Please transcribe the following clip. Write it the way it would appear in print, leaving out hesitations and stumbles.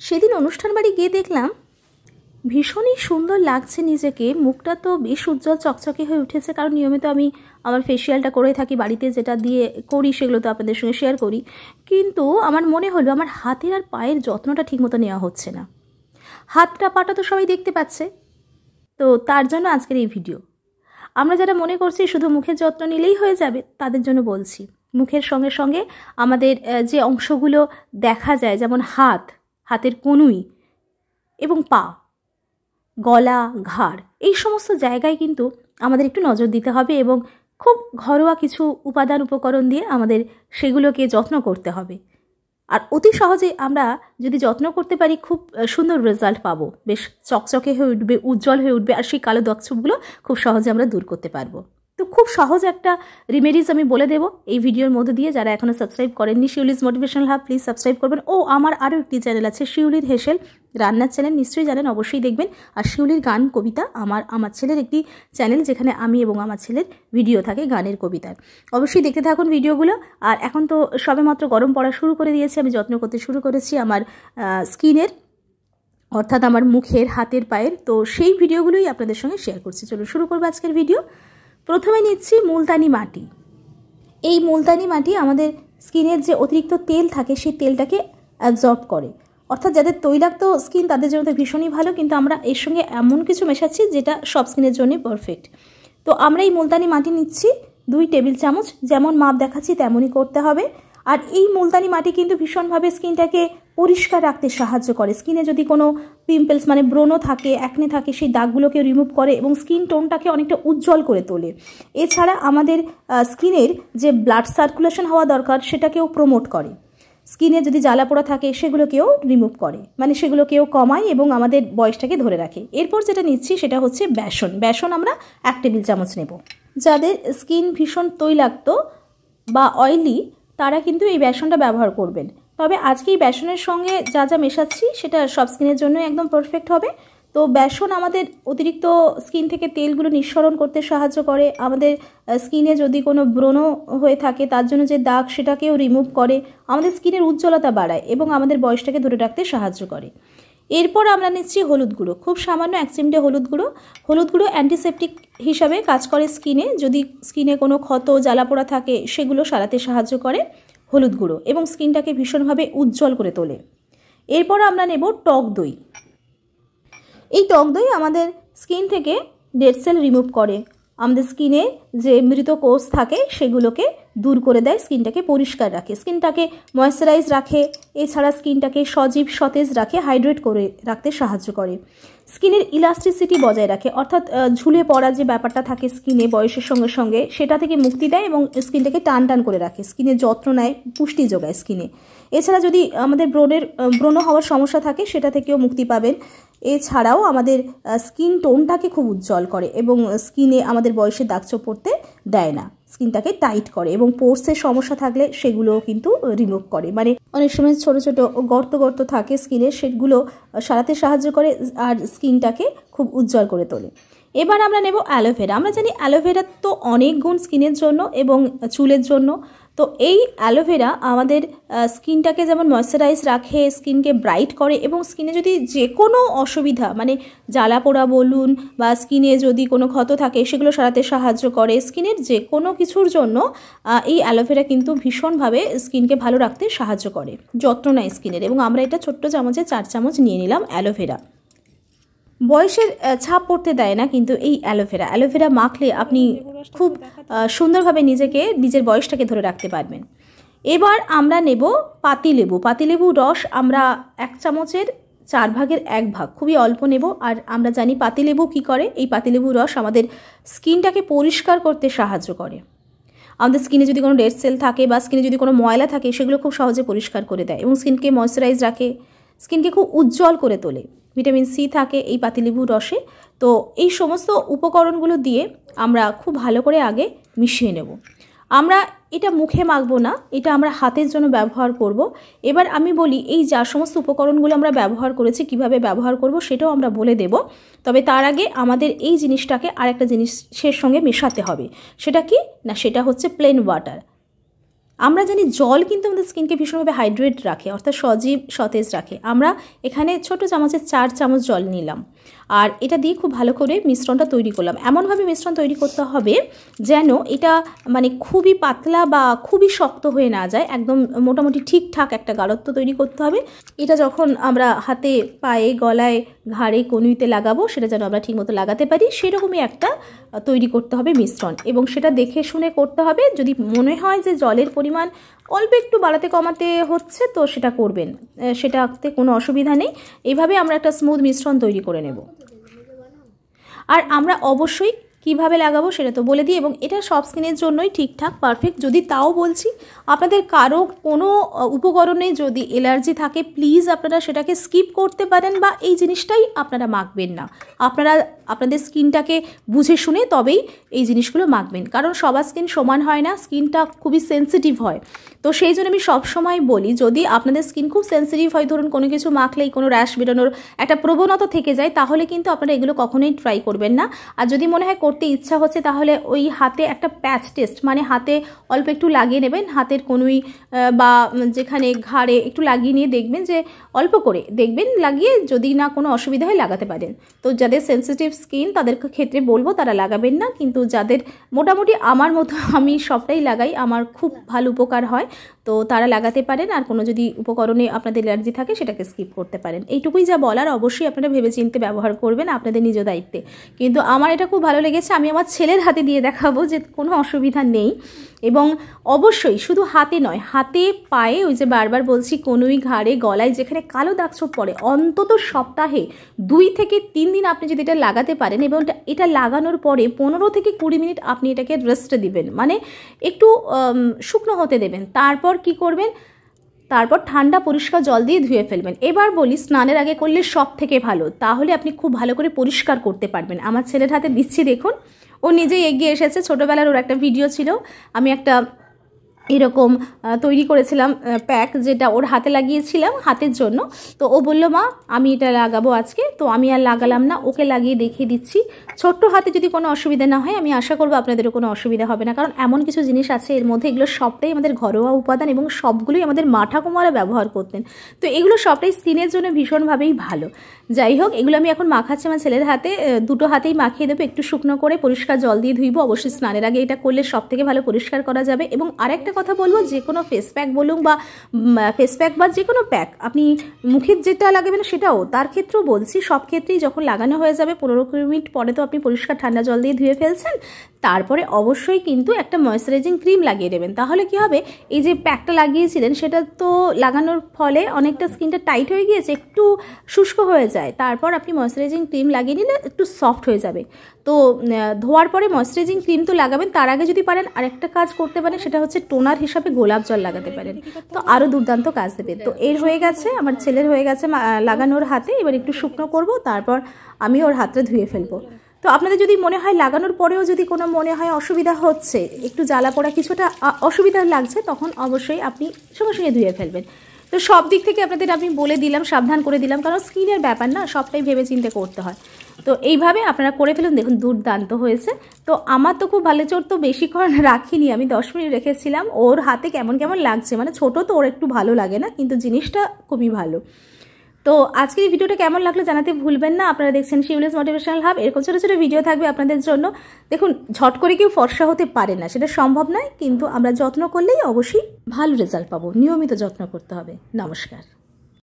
সেদিন অনুষ্ঠান বাড়ি গিয়ে দেখলাম ভীষণই সুন্দর লাগছে নিজেকে, মুখটা তো বেশ উজ্জ্বল চকচকে হয়ে উঠেছে, কারণ নিয়মিত আমি আমার ফেসিয়ালটা করে থাকি বাড়িতে, যেটা দিয়ে করি সেগুলো তো আপনাদের সঙ্গে শেয়ার করি। কিন্তু আমার মনে হলো আমার হাতের আর পায়ের যত্নটা ঠিকমতো নেওয়া হচ্ছে না। হাতটা পাটা তো সবাই দেখতে পাচ্ছে, তো তার জন্য আজকের এই ভিডিও। আমরা যারা মনে করছি শুধু মুখের যত্ন নিলেই হয়ে যাবে, তাদের জন্য বলছি মুখের সঙ্গে সঙ্গে আমাদের যে অংশগুলো দেখা যায়, যেমন হাতের কনুই এবং পা, গলা, ঘাড়, এই সমস্ত জায়গায় কিন্তু আমাদের একটু নজর দিতে হবে এবং খুব ঘরোয়া কিছু উপাদান উপকরণ দিয়ে আমাদের সেগুলোকে যত্ন করতে হবে। আর অতি সহজে আমরা যদি যত্ন করতে পারি খুব সুন্দর রেজাল্ট পাবো, বেশ চকচকে হয়ে উঠবে, উজ্জ্বল হয়ে উঠবে, আর সেই কালো দাগছোপগুলো খুব সহজে আমরা দূর করতে পারবো। তো খুব সহজ একটা রেমেডিজ আমি বলে দেবো এই ভিডিওর মধ্যে দিয়ে। যারা এখনও সাবস্ক্রাইব করেননি শিউলিজ মোটিভেশনাল হাব, প্লিজ সাবস্ক্রাইব করবেন। ও আমার আরও একটি চ্যানেল আছে শিউলির হেসেল রান্নার চ্যানেল, নিশ্চয়ই জানেন, অবশ্যই দেখবেন। আর শিউলির গান কবিতা আমার ছেলের একটি চ্যানেল, যেখানে আমি এবং আমার ছেলের ভিডিও থাকে গানের কবিতার। অবশ্যই দেখতে থাকুন ভিডিওগুলো। আর এখন তো সবেমাত্র গরম পড়া শুরু করে দিয়েছে, আমি যত্ন করতে শুরু করেছি আমার স্কিনের, অর্থাৎ আমার মুখের, হাতের, পায়ের। তো সেই ভিডিওগুলোই আপনাদের সঙ্গে শেয়ার করছি। চলুন শুরু করবো আজকের ভিডিও। প্রথমে নিচ্ছি মুলতানি মাটি। এই মুলতানি মাটি আমাদের স্কিনের যে অতিরিক্ত তেল থাকে সেই তেলটাকে অ্যাবজর্ব করে, অর্থাৎ যাদের তৈলাক্ত স্কিন তাদের জন্য তো ভীষণই ভালো, কিন্তু আমরা এর সঙ্গে এমন কিছু মেশাচ্ছি যেটা সব স্কিনের জন্যই পারফেক্ট। তো আমরা এই মুলতানি মাটি নিচ্ছি 2 টেবিল চামচ, যেমন মাপ দেখাচ্ছি তেমনই করতে হবে। আর এই মুলতানি মাটি কিন্তু ভীষণভাবে স্কিনটাকে পরিষ্কার রাখতে সাহায্য করে। স্কিনে যদি কোনো পিম্পলস মানে ব্রণ থাকে, অ্যাকনে থাকে, সেই দাগগুলোকে রিমুভ করে এবং স্কিন টোনটাকে অনেকটা উজ্জ্বল করে তোলে। এছাড়া আমাদের স্কিনের যে ব্লাড সার্কুলেশন হওয়া দরকার সেটাকেও প্রমোট করে। স্কিনে যদি জ্বালা পোড়া থাকে সেগুলোকেও রিমুভ করে, মানে সেগুলোকেও কমায় এবং আমাদের বয়সটাকে ধরে রাখে। এরপর যেটা নিচ্ছি সেটা হচ্ছে বেসন আমরা 1 টেবিল চামচ নেব। যাদের স্কিন ভীষণ তৈলাক্ত বা অয়েলি তারা কিন্তু এই বেসনটা ব্যবহার করবেন। তবে আজকে এই বেসনের সঙ্গে যা যা মেশাচ্ছি সেটা সব স্কিনের জন্য একদম পারফেক্ট হবে। তো বেসন আমাদের অতিরিক্ত স্কিন থেকে তেলগুলো নিঃসরণ করতে সাহায্য করে, আমাদের স্কিনে যদি কোনো ব্রণ হয়ে থাকে তার জন্য যে দাগ সেটাকেও রিমুভ করে, আমাদের স্কিনের উজ্জ্বলতা বাড়ায় এবং আমাদের বয়সটাকে ধরে রাখতে সাহায্য করে। এরপর আমরা নিচ্ছি হলুদ গুঁড়ো, খুব সামান্য 1 চিমটে হলুদ গুঁড়ো অ্যান্টিসেপটিক হিসাবে কাজ করে স্কিনে। যদি স্কিনে কোনো ক্ষত, জ্বালা পোড়া থাকে সেগুলো সারাতে সাহায্য করে হলুদ গুঁড়ো এবং স্কিনটাকে ভীষণভাবে উজ্জ্বল করে তোলে। এরপর আমরা নেব টক দই। এই টক দই আমাদের স্কিন থেকে ডেড সেল রিমুভ করে, আমাদের স্কিনে যে মৃত কোষ থাকে সেগুলোকে দূর করে দেয়, স্কিনটাকে পরিষ্কার রাখে, স্কিনটাকে ময়েশ্চারাইজ রাখে। এছাড়া স্কিনটাকে সজীব সতেজ রাখে, হাইড্রেট করে রাখতে সাহায্য করে। স্কিনের ইলাস্টিসিটি বজায় রাখে, অর্থাৎ ঝুলে পড়া যে ব্যাপারটা থাকে স্কিনে বয়সের সঙ্গে সঙ্গে সেটা থেকে মুক্তি দেয় এবং স্কিনটাকে টান করে রাখে, স্কিনের যত্ন নেয়, পুষ্টি যোগায় স্কিনে। এছাড়া যদি আমাদের ব্রণ হওয়ার সমস্যা থাকে সেটা থেকেও মুক্তি পাবেন। এছাড়াও আমাদের স্কিন টোনটাকে খুব উজ্জ্বল করে এবং স্কিনে আমাদের বয়সে দাগছোপ পড়তে দেয় না, স্কিনটাকে টাইট করে এবং পোর্সের সমস্যা থাকলে সেগুলোও কিন্তু রিমুভ করে। মানে অনেক সময় ছোট ছোট গর্ত থাকে স্কিনে, সেগুলো সারাতে সাহায্য করে আর স্কিনটাকে খুব উজ্জ্বল করে তোলে। এবার আমরা নেব অ্যালোভেরা। আমরা জানি অ্যালোভেরা তো অনেক গুণ স্কিনের জন্য এবং চুলের জন্য। তো এই অ্যালোভেরা আমাদের স্কিনটাকে যেমন ময়েশ্চারাইজ রাখে, স্কিনকে ব্রাইট করে এবং স্কিনে যদি যে কোনো অসুবিধা মানে জ্বালা পোড়া বলুন বা স্কিনে যদি কোনো ক্ষত থাকে সেগুলো সারাতে সাহায্য করে। স্কিনের যে কোনো কিছুর জন্য এই অ্যালোভেরা কিন্তু ভীষণভাবে স্কিনকে ভালো রাখতে সাহায্য করে, যত্ন নেয় স্কিনের। এবং আমরা এটা ছোট্ট চামচে 4 চামচ নিয়ে নিলাম অ্যালোভেরা। বয়সের ছাপ পড়তে দেয় না কিন্তু এই অ্যালোভেরা মাখলে আপনি খুব সুন্দরভাবে নিজের বয়সটাকে ধরে রাখতে পারবেন। এবার আমরা নেব পাতিলেবু রস। আমরা 1 চামচের 4 ভাগের 1 ভাগ, খুবই অল্প নেব। আর আমরা জানি পাতিলেবু কী করে, এই পাতিলেবু রস আমাদের স্কিনটাকে পরিষ্কার করতে সাহায্য করে। আমাদের স্কিনে যদি কোনো ডেড সেল থাকে বা স্কিনে যদি কোনো ময়লা থাকে সেগুলো খুব সহজে পরিষ্কার করে দেয় এবং স্কিনকে ময়েশ্চারাইজ রাখে, স্কিনকে খুব উজ্জ্বল করে তোলে। ভিটামিন সি থাকে এই পাতিলেবুর রসে। তো এই সমস্ত উপকরণগুলো দিয়ে আমরা খুব ভালো করে আগে মিশিয়ে নেব। আমরা এটা মুখে মাখবো না, এটা আমরা হাতের জন্য ব্যবহার করব। এবার আমি বলি এই যা সমস্ত উপকরণগুলো আমরা ব্যবহার করেছি কিভাবে ব্যবহার করব সেটাও আমরা বলে দেব। তবে তার আগে আমাদের এই জিনিসটাকে আরেকটা জিনিসের সঙ্গে মেশাতে হবে। সেটা কি না, সেটা হচ্ছে প্লেন ওয়াটার। আমরা জানি জল কিন্তু আমাদের স্কিনকে ভীষণভাবে হাইড্রেট রাখে, অর্থাৎ সজীব সতেজ রাখে। আমরা এখানে ছোট চামচে 4 চামচ জল নিলাম, আর এটা দিয়ে খুব ভালো করে মিশ্রণটা তৈরি করলাম। এমনভাবে মিশ্রণ তৈরি করতে হবে যেন এটা মানে খুবই পাতলা বা খুবই শক্ত হয়ে না যায়, একদম মোটামুটি ঠিকঠাক একটা গাঢ়ত্ব তৈরি করতে হবে। এটা যখন আমরা হাতে, পায়ে, গলায়, ঘাড়ে, কনুইতে লাগাবো, সেটা যেন আমরা ঠিকমতো লাগাতে পারি, সেরকমই একটা তৈরি করতে হবে মিশ্রণ। এবং সেটা দেখে শুনে করতে হবে। যদি মনে হয় যে জলের পরিমাণ অল্প একটু বাড়াতে কমাতে হচ্ছে, তো সেটা করবেন, সেটাতে কোনো অসুবিধা নেই। এইভাবে আমরা একটা স্মুথ মিশ্রণ তৈরি করে নেব। আর আমরা অবশ্যই কিভাবে লাগাবো সেটা তো বলে দিই, এবং এটা সব স্কিনের জন্যই ঠিকঠাক পারফেক্ট। যদি তাও বলছি, আপনাদের কারো কোনো উপকরণে যদি অ্যালার্জি থাকে, প্লিজ আপনারা সেটাকে স্কিপ করতে পারেন, বা এই জিনিসটাই আপনারা মাখবেন না। আপনারা আপনাদের স্কিনটাকে বুঝে শুনে তবেই এই জিনিসগুলো মাখবেন, কারণ সবার স্কিন সমান হয় না, স্কিনটা খুবই সেন্সিটিভ হয়। তো সেই জন্য আমি সবসময় বলি, যদি আপনাদের স্কিন খুব সেন্সিটিভ হয়, ধরুন কোনো কিছু মাখলেই কোনো র্যাশ বেরোনোর একটা প্রবণতা থেকে যায়, তাহলে কিন্তু আপনারা এগুলো কখনোই ট্রাই করবেন না। আর যদি মনে হয় করতে ইচ্ছা হচ্ছে, তাহলে ওই হাতে একটা প্যাচ টেস্ট, মানে হাতে অল্প একটু লাগিয়ে নেবেন, হাতের কনুই বা যেখানে ঘাড়ে একটু লাগিয়ে নিয়ে দেখবেন, যে অল্প করে দেখবেন লাগিয়ে, যদি না কোনো অসুবিধা হয় লাগাতে পারেন। তো যাদের সেন্সিটিভ স্কিন তাদের ক্ষেত্রে বলবো তারা লাগাবেন না, কিন্তু যাদের মোটামুটি আমার মতো, আমি সবটাই লাগাই, আমার খুব ভালো উপকার হয়, তো তারা লাগাতে পারেন। আর কোনো যদি উপকরণে আপনাদের অ্যালার্জি থাকে সেটাকে স্কিপ করতে পারেন। এইটুকুই যা বলার, অবশ্যই আপনারা ভেবেচিন্তে ব্যবহার করবেন আপনাদের নিজ দায়িত্বে। কিন্তু আমার এটা খুব ভালো লেগেছে, আমি আমার ছেলের হাতে দিয়ে দেখাবো যে কোনো অসুবিধা নেই। এবং অবশ্যই শুধু হাতে নয়, হাতে, পায়ে, ওই যে বারবার বলছি, কনুই, ঘাড়ে, গলায় যেখানে কালো দাগ ছোপ পড়ে, অন্তত সপ্তাহে 2 থেকে 3 দিন আপনি যদি এটা লাগাতে পারেন, এবং এটা লাগানোর পরে 15 থেকে 20 মিনিট আপনি এটাকে রেস্টে দিবেন, মানে একটু শুকনো হতে দেবেন। তারপর কি করবেন, তারপর ঠান্ডা পরিষ্কার জল দিয়ে ধুয়ে ফেলবেন। এবার বলি, স্নানের আগে করলে সব থেকে ভালো, তাহলে আপনি খুব ভালো করে পরিষ্কার করতে পারবেন। আমার ছেলের হাতে দিচ্ছি, দেখুন, ও নিজেই এগিয়ে এসেছে। ছোটোবেলার ওর একটা ভিডিও ছিল, আমি একটা এরকম তৈরি করেছিলাম প্যাক, যেটা ওর হাতে লাগিয়েছিলাম হাতের জন্য। তো ও বলল, মা আমি এটা লাগাবো আজকে। তো আমি আর লাগালাম না, ওকে লাগিয়ে দেখিয়ে দিচ্ছি। ছোট্ট হাতে যদি কোনো অসুবিধা না হয়, আমি আশা করবো আপনাদেরও কোনো অসুবিধা হবে না, কারণ এমন কিছু জিনিস আছে এর মধ্যে, এগুলো সবটাই আমাদের ঘরোয়া উপাদান, এবং সবগুলোই আমাদের মা ঠাকুমারা ব্যবহার করতেন। তো এগুলো সবটাই স্কিনের জন্য ভীষণভাবেই ভালো। যাই হোক, এগুলো আমি এখন মাখাচ্ছি আমার ছেলের হাতে, দুটো হাতেই মাখিয়ে দেবো, একটু শুকনো করে পরিষ্কার জল দিয়ে ধুইব। অবশ্যই স্নানের আগে এটা করলে সব থেকে ভালো পরিষ্কার করা যাবে। এবং আরেকটা কথা বলবো, যে কোনো ফেস প্যাক বলুন বা ফেস প্যাক বা যে কোনো প্যাক আপনি মুখের যেটা লাগাবেন সেটাও, তার ক্ষেত্রেও বলছি, সব ক্ষেত্রেই যখন লাগানো হয়ে যাবে 15-20 মিনিট পরে, তো আপনি পরিষ্কার ঠান্ডা জল দিয়ে ধুয়ে ফেলছেন, তারপরে অবশ্যই কিন্তু একটা ময়েশ্চারাইজিং ক্রিম লাগিয়ে দেবেন। তাহলে কি হবে, এই যে প্যাকটা লাগিয়েছিলেন সেটা তো লাগানোর ফলে অনেকটা স্কিনটা টাইট হয়ে গিয়েছে, একটু শুষ্ক হয়ে যায়, তারপর আপনি ময়েশ্চারাইজিং ক্রিম লাগিয়ে নিলে একটু সফট হয়ে যাবে। তো ধোয়ার পরে ময়েশ্চারাইজিং ক্রিম তো লাগাবেন, তার আগে যদি পারেন আরেকটা কাজ করতে পারেন, সেটা হচ্ছে টোনার হিসাবে গোলাপ জল লাগাতে পারেন, তো আরও দুর্দান্ত কাজ দেবে। তো এর হয়ে গেছে, আমার ছেলের হয়ে গেছে লাগানোর হাতে। এবার একটু শুকনো করব, তারপর আমি ওর হাতটা ধুয়ে ফেলবো। তো আপনাদের যদি মনে হয় লাগানোর পরেও যদি কোনো মনে হয় অসুবিধা হচ্ছে, একটু জ্বালা পোড়া কিছুটা অসুবিধা লাগছে, তখন অবশ্যই আপনি সঙ্গে সঙ্গে ধুয়ে ফেলবেন। তো সব দিক থেকে আপনাদের আমি বলে দিলাম, সাবধান করে দিলাম, কারণ স্কিনের ব্যাপার না, সবটাই ভেবে চিন্তে করতে হয়। তো এইভাবে আপনারা করে ফেলুন, দেখুন দুর্দান্ত হয়েছে। তো আমার তো খুব ভালো, চোট তো বেশিক্ষণ রাখিনি, আমি 10 মিনিট রেখেছিলাম। ওর হাতে কেমন কেমন লাগছে, মানে ছোটো তো ওর একটু ভালো লাগে না, কিন্তু জিনিসটা খুবই ভালো। তো আজকের এই ভিডিওটা কেমন লাগলো জানাতে ভুলবেন না। আপনারা দেখছেন শিউলিস মোটিভেশনাল হাব, এরকম ছোটো ছোটো ভিডিও থাকবে আপনাদের জন্য। দেখুন, ঝট করে কেউ ফর্সা হতে পারে না, সেটা সম্ভব নয়, কিন্তু আমরা যত্ন করলেই অবশ্যই ভালো রেজাল্ট পাবো। নিয়মিত যত্ন করতে হবে। নমস্কার।